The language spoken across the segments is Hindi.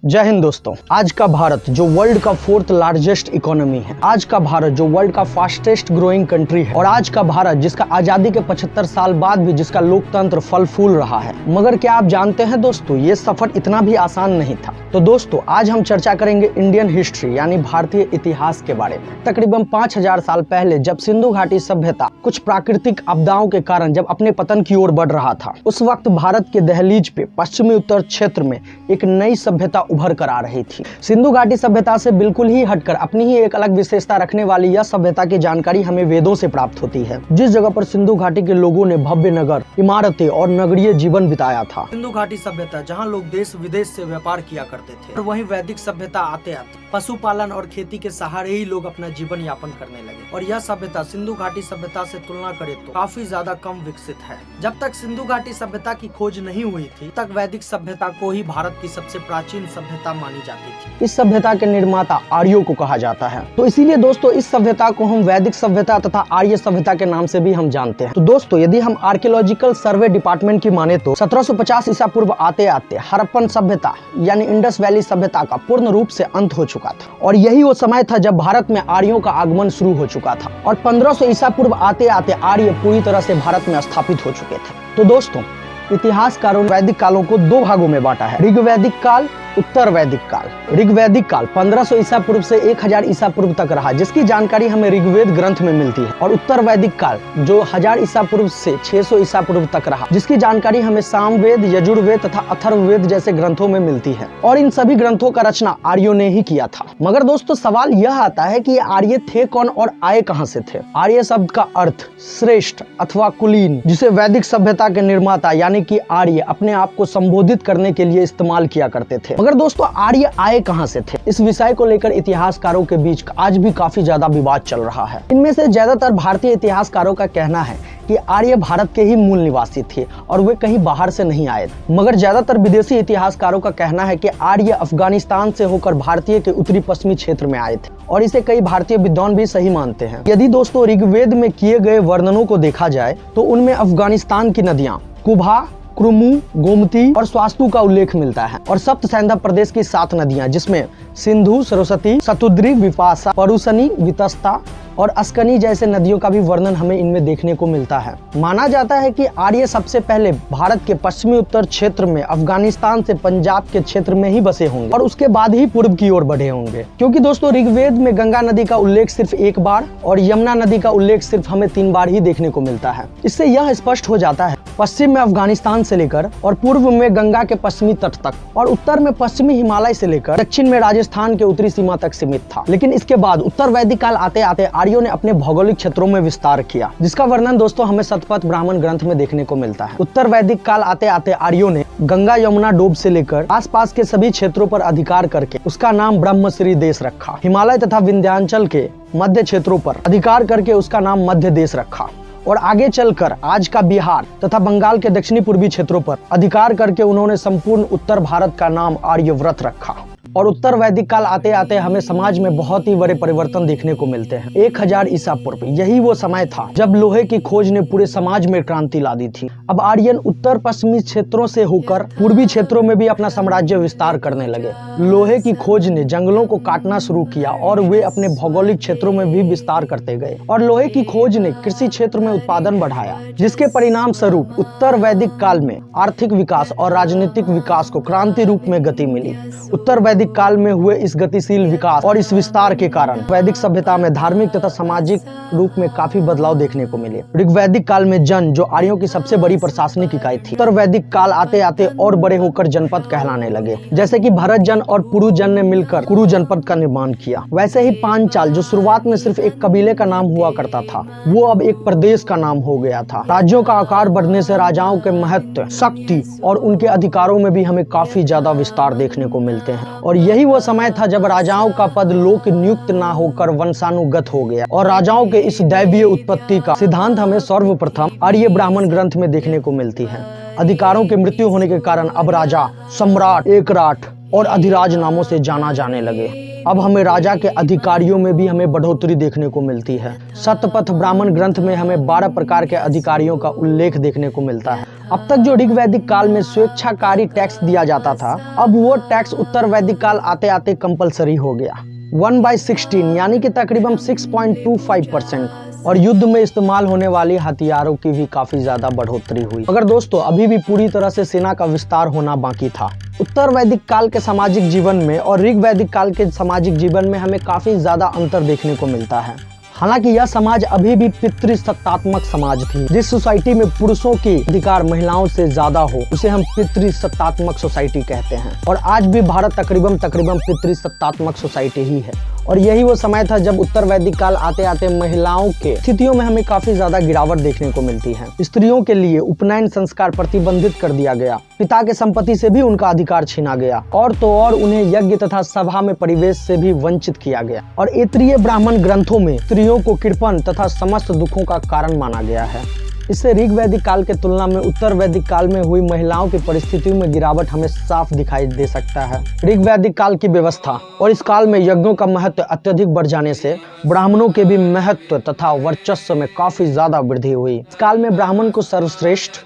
जय हिंद दोस्तों। आज का भारत जो वर्ल्ड का 4th लार्जेस्ट इकोनॉमी है, आज का भारत जो वर्ल्ड का फास्टेस्ट ग्रोइंग कंट्री है, और आज का भारत जिसका आजादी के 75 साल बाद भी जिसका लोकतंत्र फल फूल रहा है। मगर क्या आप जानते हैं दोस्तों, ये सफर इतना भी आसान नहीं था। तो दोस्तों आज हम चर्चा करेंगे इंडियन हिस्ट्री यानी भारतीय इतिहास के बारे में। तकरीबन 5000 साल पहले जब सिंधु घाटी सभ्यता कुछ प्राकृतिक आपदाओं के कारण जब अपने पतन की ओर बढ़ रहा था, उस वक्त भारत के दहलीज पे पश्चिमी उत्तर क्षेत्र में एक नई सभ्यता उभर कर आ रही थी। सिंधु घाटी सभ्यता से बिल्कुल ही हटकर अपनी ही एक अलग विशेषता रखने वाली यह सभ्यता की जानकारी हमें वेदों से प्राप्त होती है। जिस जगह पर सिंधु घाटी के लोगों ने भव्य नगर, इमारतें और नगरीय जीवन बिताया था, सिंधु घाटी सभ्यता जहां लोग देश विदेश से व्यापार किया करते थे, और वहीं वैदिक सभ्यता आते आते पशुपालन और खेती के सहारे ही लोग अपना जीवन यापन करने लगे। और यह सभ्यता सिंधु घाटी सभ्यता से तुलना करें तो काफी ज्यादा कम विकसित है। जब तक सिंधु घाटी सभ्यता की खोज नहीं हुई थी, तक वैदिक सभ्यता को ही भारत की सबसे प्राचीन सभ्यता मानी जाती थी। इस सभ्यता के निर्माता आर्यों को कहा जाता है। तो इसीलिए दोस्तों इस सभ्यता को हम वैदिक सभ्यता तथा आर्य सभ्यता के नाम से भी हम जानते हैं। तो दोस्तों यदि हम आर्कियोलॉजिकल सर्वे डिपार्टमेंट की माने तो 1750 ईसा पूर्व आते आते हड़प्पन सभ्यता यानी इंडस वैली सभ्यता का पूर्ण रूप से अंत हो चुका था, और यही वो समय था जब भारत में आर्यों का आगमन शुरू हो चुका था। और 1500 ईसा पूर्व आते आते आर्य पूरी तरह से भारत में स्थापित हो चुके थे। तो दोस्तों इतिहासकारों ने वैदिक कालों को दो भागों में बांटा है, ऋग्वैदिक काल, उत्तर वैदिक काल। ऋग्वैदिक काल 1500 ईसा पूर्व से 1000 ईसा पूर्व तक रहा, जिसकी जानकारी हमें ऋग्वेद ग्रंथ में मिलती है। और उत्तर वैदिक काल जो 1000 ईसा पूर्व से 600 ईसा पूर्व तक रहा, जिसकी जानकारी हमें सामवेद, यजुर्वेद तथा अथर्ववेद जैसे ग्रंथों में मिलती है। और इन सभी ग्रंथों का रचना आर्यों ने ही किया था। मगर दोस्तों सवाल यह आता है कि ये आर्य थे कौन और आए कहां से थे। आर्य शब्द का अर्थ श्रेष्ठ अथवा कुलीन, जिसे वैदिक सभ्यता के निर्माता यानी कि आर्य अपने आप को संबोधित करने के लिए इस्तेमाल किया करते थे। मगर दोस्तों आर्य आए कहां से थे, इस विषय को लेकर इतिहासकारों के बीच आज भी काफी ज्यादा विवाद चल रहा है। इनमें से ज्यादातर भारतीय इतिहासकारों का कहना है कि आर्य भारत के ही मूल निवासी थे और वे कहीं बाहर से नहीं आए। मगर ज्यादातर विदेशी इतिहासकारों का कहना है कि आर्य अफगानिस्तान से होकर भारतीय के उत्तरी पश्चिमी क्षेत्र में आए थे, और इसे कई भारतीय विद्वान भी सही मानते हैं। यदि दोस्तों ऋग्वेद में किए गए वर्णनों को देखा जाए तो उनमें अफगानिस्तान की नदियां कुभा, क्रुमु, गोमती और स्वास्तु का उल्लेख मिलता है। और सप्त सैंधव प्रदेश की 7 नदियां जिसमें सिंधु, सरस्वती, शतुद्री, विपाशा, परुशनी, वितस्ता और अस्कनी जैसे नदियों का भी वर्णन हमें इनमें देखने को मिलता है। माना जाता है कि आर्य सबसे पहले भारत के पश्चिमी उत्तर क्षेत्र में अफगानिस्तान से पंजाब के क्षेत्र में ही बसे होंगे, और उसके बाद ही पूर्व की ओर बढ़े होंगे। क्योंकि दोस्तों ऋग्वेद में गंगा नदी का उल्लेख सिर्फ एक बार और यमुना नदी का उल्लेख सिर्फ हमें 3 बार ही देखने को मिलता है। इससे यह स्पष्ट हो जाता है पश्चिम में अफगानिस्तान से लेकर और पूर्व में गंगा के पश्चिमी तट तक, और उत्तर में पश्चिमी हिमालय से लेकर दक्षिण में राजस्थान के उत्तरी सीमा तक सीमित था। लेकिन इसके बाद उत्तर वैदिक काल आते आते आर्यों ने अपने भौगोलिक क्षेत्रों में विस्तार किया, जिसका वर्णन दोस्तों हमें शतपथ ब्राह्मण ग्रंथ में देखने को मिलता है। उत्तर वैदिक काल आते आते आर्यों ने गंगा यमुना डोब से लेकर आसपास के सभी क्षेत्रों पर अधिकार करके उसका नाम ब्रह्मश्री देश रखा। हिमालय तथा विंध्याचल के मध्य क्षेत्रों पर अधिकार करके उसका नाम मध्य देश रखा, और आगे चलकर आज का बिहार तथा बंगाल के दक्षिणी पूर्वी क्षेत्रों पर अधिकार करके उन्होंने संपूर्ण उत्तर भारत का नाम आर्यव्रत रखा। और उत्तर वैदिक काल आते आते हमें समाज में बहुत ही बड़े परिवर्तन देखने को मिलते हैं। 1000 ईसा पूर्व यही वो समय था जब लोहे की खोज ने पूरे समाज में क्रांति ला दी थी। अब आर्यन उत्तर पश्चिमी क्षेत्रों से होकर पूर्वी क्षेत्रों में भी अपना साम्राज्य विस्तार करने लगे। लोहे की खोज ने जंगलों को काटना शुरू किया और वे अपने भौगोलिक क्षेत्रों में भी विस्तार करते गए। और लोहे की खोज ने कृषि क्षेत्र में उत्पादन बढ़ाया, जिसके परिणाम स्वरूप उत्तर वैदिक काल में आर्थिक विकास और राजनीतिक विकास को क्रांति रूप में गति मिली। उत्तर वैदिक काल में हुए इस गतिशील विकास और इस विस्तार के कारण वैदिक सभ्यता में धार्मिक तथा सामाजिक रूप में काफी बदलाव देखने को मिले। ऋग्वैदिक काल में जन जो आर्यों की सबसे बड़ी प्रशासनिक इकाई थी, उत्तर वैदिक काल आते आते और बड़े होकर जनपद कहलाने लगे। जैसे कि भरत जन और पुरु जन ने मिलकर कुरु जनपद का निर्माण किया, वैसे ही पांचाल जो शुरुआत में सिर्फ एक कबीले का नाम हुआ करता था, वो अब एक प्रदेश का नाम हो गया था। राज्यों का आकार बढ़ने से राजाओं के महत्व, शक्ति और उनके अधिकारों में भी हमें काफी ज्यादा विस्तार देखने को मिलते हैं। और यही वो समय था जब राजाओं का पद लोक नियुक्त ना होकर वंशानुगत हो गया, और राजाओं के इस दैवीय उत्पत्ति का सिद्धांत हमें सर्वप्रथम आर्य ब्राह्मण ग्रंथ में देखने को मिलती है। अधिकारों के मृत्यु होने के कारण अब राजा, सम्राट, एकराट और अधिराज नामों से जाना जाने लगे। अब हमें राजा के अधिकारियों में भी हमें बढ़ोतरी देखने को मिलती है। शतपथ ब्राह्मण ग्रंथ में हमें 12 प्रकार के अधिकारियों का उल्लेख देखने को मिलता है। अब तक जो ऋग वैदिक काल में स्वेच्छाकारी टैक्स दिया जाता था, अब वो टैक्स उत्तर वैदिक काल आते आते कंपलसरी हो गया। 1/16 यानी कि तकरीबन 6.25%। और युद्ध में इस्तेमाल होने वाली हथियारों की भी काफी ज्यादा बढ़ोतरी हुई। मगर दोस्तों अभी भी पूरी तरह से सेना का विस्तार होना बाकी था। उत्तर वैदिक काल के सामाजिक जीवन में और ऋग वैदिक काल के सामाजिक जीवन में हमें काफी ज्यादा अंतर देखने को मिलता है। हालांकि यह समाज अभी भी पितृसत्तात्मक समाज थी। जिस सोसाइटी में पुरुषों की अधिकार महिलाओं से ज्यादा हो उसे हम पितृसत्तात्मक सोसाइटी कहते हैं। और आज भी भारत तकरीबन पितृसत्तात्मक सोसाइटी ही है। और यही वो समय था जब उत्तर वैदिक काल आते आते महिलाओं के स्थितियों में हमें काफी ज्यादा गिरावट देखने को मिलती है। स्त्रियों के लिए उपनयन संस्कार प्रतिबंधित कर दिया गया। पिता के संपत्ति से भी उनका अधिकार छीना गया। और तो और उन्हें यज्ञ तथा सभा में परिवेश से भी वंचित किया गया। और ऐतरीय ब्राह्मण ग्रंथों में स्त्रियों को कृपण तथा समस्त दुखों का कारण माना गया है। इससे ऋग वैदिक काल के तुलना में उत्तर वैदिक काल में हुई महिलाओं की परिस्थितियों में गिरावट हमें साफ दिखाई दे सकता है। ऋग वैदिक काल की व्यवस्था और इस काल में यज्ञों का महत्व अत्यधिक बढ़ जाने से ब्राह्मणों के भी महत्व तथा वर्चस्व में काफी ज्यादा वृद्धि हुई। इस काल में ब्राह्मण को सर्वश्रेष्ठ,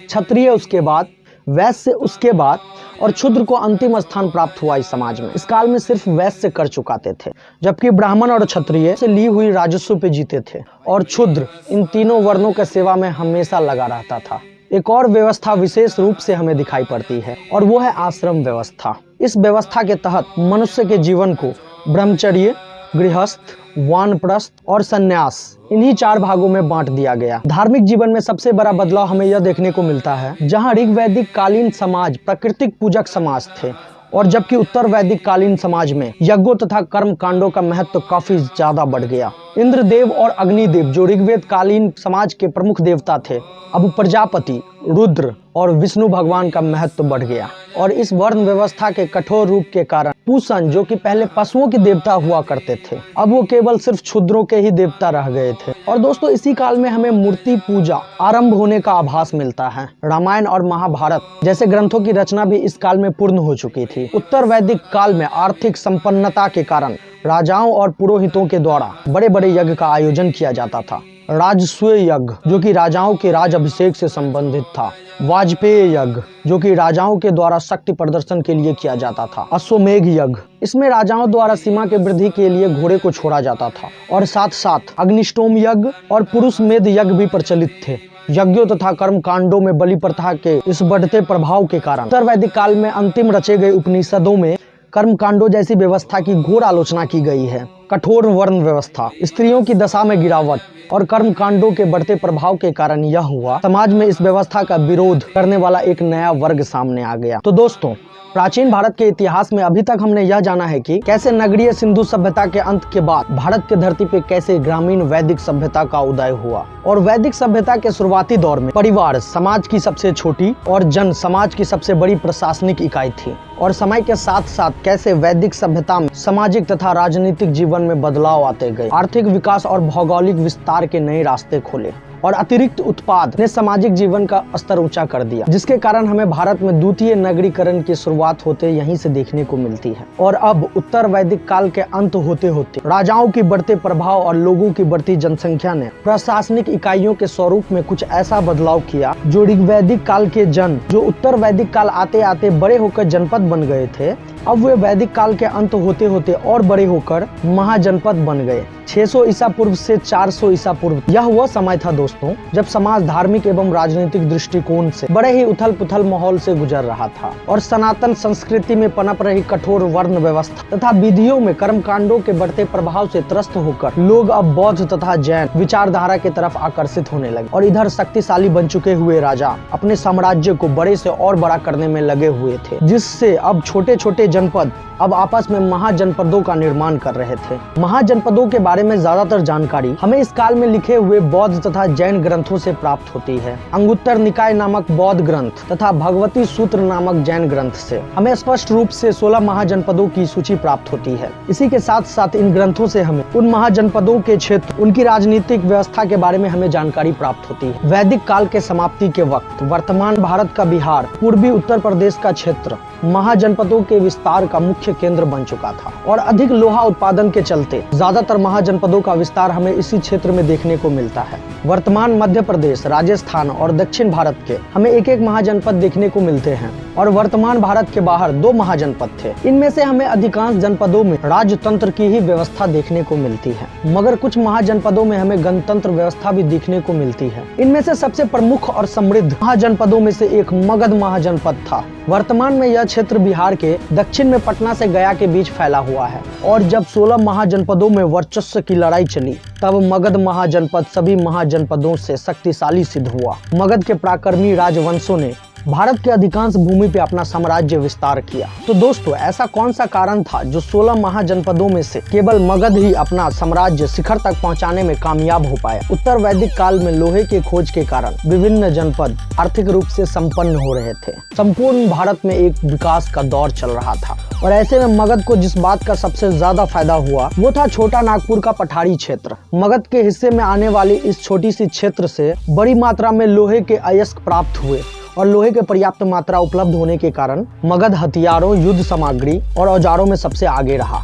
क्षत्रिय उसके बाद, वैश्य उसके बाद और क्षुद्र को अंतिम स्थान प्राप्त हुआ। इस समाज में इस काल में सिर्फ वैश्य कर चुकाते थे, जबकि ब्राह्मण और क्षत्रिय से ली हुई राजस्व पे जीते थे और क्षुद्र इन तीनों वर्णों के सेवा में हमेशा लगा रहता था। एक और व्यवस्था विशेष रूप से हमें दिखाई पड़ती है और वो है आश्रम व्यवस्था। इस व्यवस्था के तहत मनुष्य के जीवन को ब्रह्मचर्य, गृहस्थ, वानप्रस्थ और संन्यास इन्हीं 4 भागों में बांट दिया गया। धार्मिक जीवन में सबसे बड़ा बदलाव हमें यह देखने को मिलता है जहां ऋग वैदिक कालीन समाज प्राकृतिक पूजक समाज थे और जबकि उत्तर वैदिक कालीन समाज में यज्ञों तथा कर्म कांडों का महत्व काफी ज्यादा बढ़ गया। इंद्रदेव और अग्निदेव जो ऋग्वेद कालीन समाज के प्रमुख देवता थे, अब प्रजापति, रुद्र और विष्णु भगवान का महत्व बढ़ गया। और इस वर्ण व्यवस्था के कठोर रूप के कारण पूषण जो कि पहले पशुओं के देवता हुआ करते थे, अब वो केवल सिर्फ क्षुद्रों के ही देवता रह गए थे। और दोस्तों इसी काल में हमें मूर्ति पूजा आरंभ होने का आभास मिलता है। रामायण और महाभारत जैसे ग्रंथों की रचना भी इस काल में पूर्ण हो चुकी थी। उत्तर वैदिक काल में आर्थिक संपन्नता के कारण राजाओं और पुरोहितों के द्वारा बड़े बड़े यज्ञ का आयोजन किया जाता था। राजसूय यज्ञ जो कि राजाओं के राज अभिषेक से संबंधित था, वाजपेय यज्ञ जो कि राजाओं के द्वारा शक्ति प्रदर्शन के लिए किया जाता था, अश्वमेघ यज्ञ इसमें राजाओं द्वारा सीमा के वृद्धि के लिए घोड़े को छोड़ा जाता था और साथ साथ अग्निष्टोम यज्ञ और पुरुष मेध यज्ञ भी प्रचलित थे। यज्ञों तथा कर्म कांडों में बलि प्रथा के इस बढ़ते प्रभाव के कारण उत्तर वैदिक काल में अंतिम रचे गए उपनिषदों में कर्म कांडों जैसी व्यवस्था की घोर आलोचना की गई है। कठोर वर्ण व्यवस्था, स्त्रियों की दशा में गिरावट और कर्म कांडों के बढ़ते प्रभाव के कारण यह हुआ। समाज में इस व्यवस्था का विरोध करने वाला एक नया वर्ग सामने आ गया। तो दोस्तों प्राचीन भारत के इतिहास में अभी तक हमने यह जाना है कि कैसे नगरीय सिंधु सभ्यता के अंत के बाद भारत के धरती पे कैसे ग्रामीण वैदिक सभ्यता का उदय हुआ। और वैदिक सभ्यता के शुरुआती दौर में परिवार समाज की सबसे छोटी और जन समाज की सबसे बड़ी प्रशासनिक इकाई थी। और समय के साथ साथ कैसे वैदिक सभ्यता में सामाजिक तथा राजनीतिक जीवन में बदलाव आते गए, आर्थिक विकास और भौगोलिक विस्तार के नए रास्ते खोले और अतिरिक्त उत्पाद ने सामाजिक जीवन का स्तर ऊंचा कर दिया, जिसके कारण हमें भारत में द्वितीय नगरीकरण की शुरुआत होते यहीं से देखने को मिलती है। और अब उत्तर वैदिक काल के अंत होते होते राजाओं की बढ़ते प्रभाव और लोगों की बढ़ती जनसंख्या ने प्रशासनिक इकाइयों के स्वरूप में कुछ ऐसा बदलाव किया जो ऋग्वैदिक काल के जन जो उत्तर वैदिक काल आते आते बड़े होकर जनपद बन गए थे, अब वे वैदिक काल के अंत होते होते और बड़े होकर महाजनपद बन गए। 600 ईसा पूर्व से 400 ईसा पूर्व यह वह समय था दोस्तों जब समाज धार्मिक एवं राजनीतिक दृष्टिकोण से बड़े ही उथल पुथल माहौल से गुजर रहा था और सनातन संस्कृति में पनप रही कठोर वर्ण व्यवस्था तथा विधियों में कर्मकांडों के बढ़ते प्रभाव से त्रस्त होकर लोग अब बौद्ध तथा जैन विचारधारा की तरफ आकर्षित होने लगे। और इधर शक्तिशाली बन चुके हुए राजा अपने साम्राज्य को बड़े से और बड़ा करने में लगे हुए थे, जिससे अब छोटे छोटे जनपद अब आपस में महाजनपदों का निर्माण कर रहे थे। महाजनपदों के बारे में ज्यादातर जानकारी हमें इस काल में लिखे हुए बौद्ध तथा जैन ग्रंथों से प्राप्त होती है। अंगुत्तर निकाय नामक बौद्ध ग्रंथ तथा भगवती सूत्र नामक जैन ग्रंथ से हमें स्पष्ट रूप से 16 महाजनपदों की सूची प्राप्त होती है। इसी के साथ साथ इन ग्रंथों से हमें उन महाजनपदों के क्षेत्र, उनकी राजनीतिक व्यवस्था के बारे में हमें जानकारी प्राप्त होती है। वैदिक काल के समाप्ति के वक्त वर्तमान भारत का बिहार, पूर्वी उत्तर प्रदेश का क्षेत्र महाजनपदों के विस्तार का मुख्य केंद्र बन चुका था और अधिक लोहा उत्पादन के चलते ज्यादातर महाजनपदों का विस्तार हमें इसी क्षेत्र में देखने को मिलता है। वर्तमान मध्य प्रदेश, राजस्थान और दक्षिण भारत के हमें एक एक महाजनपद देखने को मिलते हैं और वर्तमान भारत के बाहर 2 महाजनपद थे। इनमें से हमें अधिकांश जनपदों में राजतंत्र की ही व्यवस्था देखने को मिलती है, मगर कुछ महाजनपदों में हमें गणतंत्र व्यवस्था भी देखने को मिलती है। इनमें से सबसे प्रमुख और समृद्ध महाजनपदों में से एक मगध महाजनपद था। वर्तमान में यह क्षेत्र बिहार के दक्षिण में पटना से गया के बीच फैला हुआ है और जब 16 महाजनपदों में वर्चस्व की लड़ाई चली तब मगध महाजनपद सभी महाजनपदों से शक्तिशाली सिद्ध हुआ। मगध के पराक्रमी राजवंशों ने भारत के अधिकांश भूमि पे अपना साम्राज्य विस्तार किया। तो दोस्तों, ऐसा कौन सा कारण था जो 16 महाजनपदों में से केवल मगध ही अपना साम्राज्य शिखर तक पहुंचाने में कामयाब हो पाया? उत्तर वैदिक काल में लोहे के खोज के कारण विभिन्न जनपद आर्थिक रूप से संपन्न हो रहे थे। संपूर्ण भारत में एक विकास का दौर चल रहा था और ऐसे में मगध को जिस बात का सबसे ज्यादा फायदा हुआ वो था छोटा नागपुर का पठारी क्षेत्र। मगध के हिस्से में आने वाली इस छोटी सी क्षेत्र से बड़ी मात्रा में लोहे के अयस्क प्राप्त हुए और लोहे के पर्याप्त मात्रा उपलब्ध होने के कारण मगध हथियारों, युद्ध सामग्री और औजारों में सबसे आगे रहा।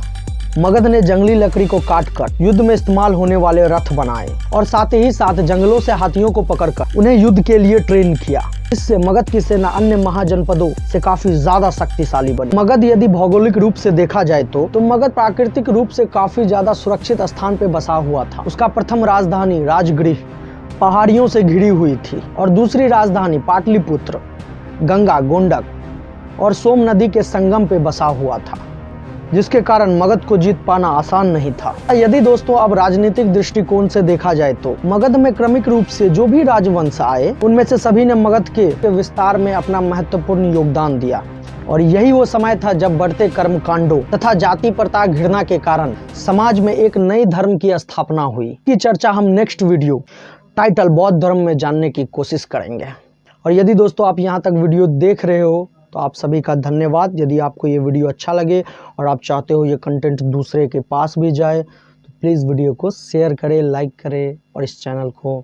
मगध ने जंगली लकड़ी को काटकर युद्ध में इस्तेमाल होने वाले रथ बनाए और साथ ही साथ जंगलों से हाथियों को पकड़कर उन्हें युद्ध के लिए ट्रेन किया। इससे मगध की सेना अन्य महाजनपदों से काफी ज्यादा शक्तिशाली बनी। मगध यदि भौगोलिक रूप से देखा जाए तो मगध प्राकृतिक रूप से काफी ज्यादा सुरक्षित स्थान पे बसा हुआ था। उसका प्रथम राजधानी राजगृह पहाड़ियों से घिरी हुई थी और दूसरी राजधानी पाटलिपुत्र गंगा, गोंडक और सोम नदी के संगम पे बसा हुआ था, जिसके कारण मगध को जीत पाना आसान नहीं था। यदि दोस्तों अब राजनीतिक दृष्टिकोण से देखा जाए तो मगध में क्रमिक रूप से जो भी राजवंश आए उनमें से सभी ने मगध के विस्तार में अपना महत्वपूर्ण योगदान दिया और यही वो समय था जब बढ़ते कर्मकांडों तथा जाति प्रथा घृणा के कारण समाज में एक नई धर्म की स्थापना हुई। की चर्चा हम नेक्स्ट वीडियो टाइटल बौद्ध धर्म में जानने की कोशिश करेंगे। और यदि दोस्तों आप यहाँ तक वीडियो देख रहे हो तो आप सभी का धन्यवाद। यदि आपको ये वीडियो अच्छा लगे और आप चाहते हो ये कंटेंट दूसरे के पास भी जाए तो प्लीज़ वीडियो को शेयर करें, लाइक करें और इस चैनल को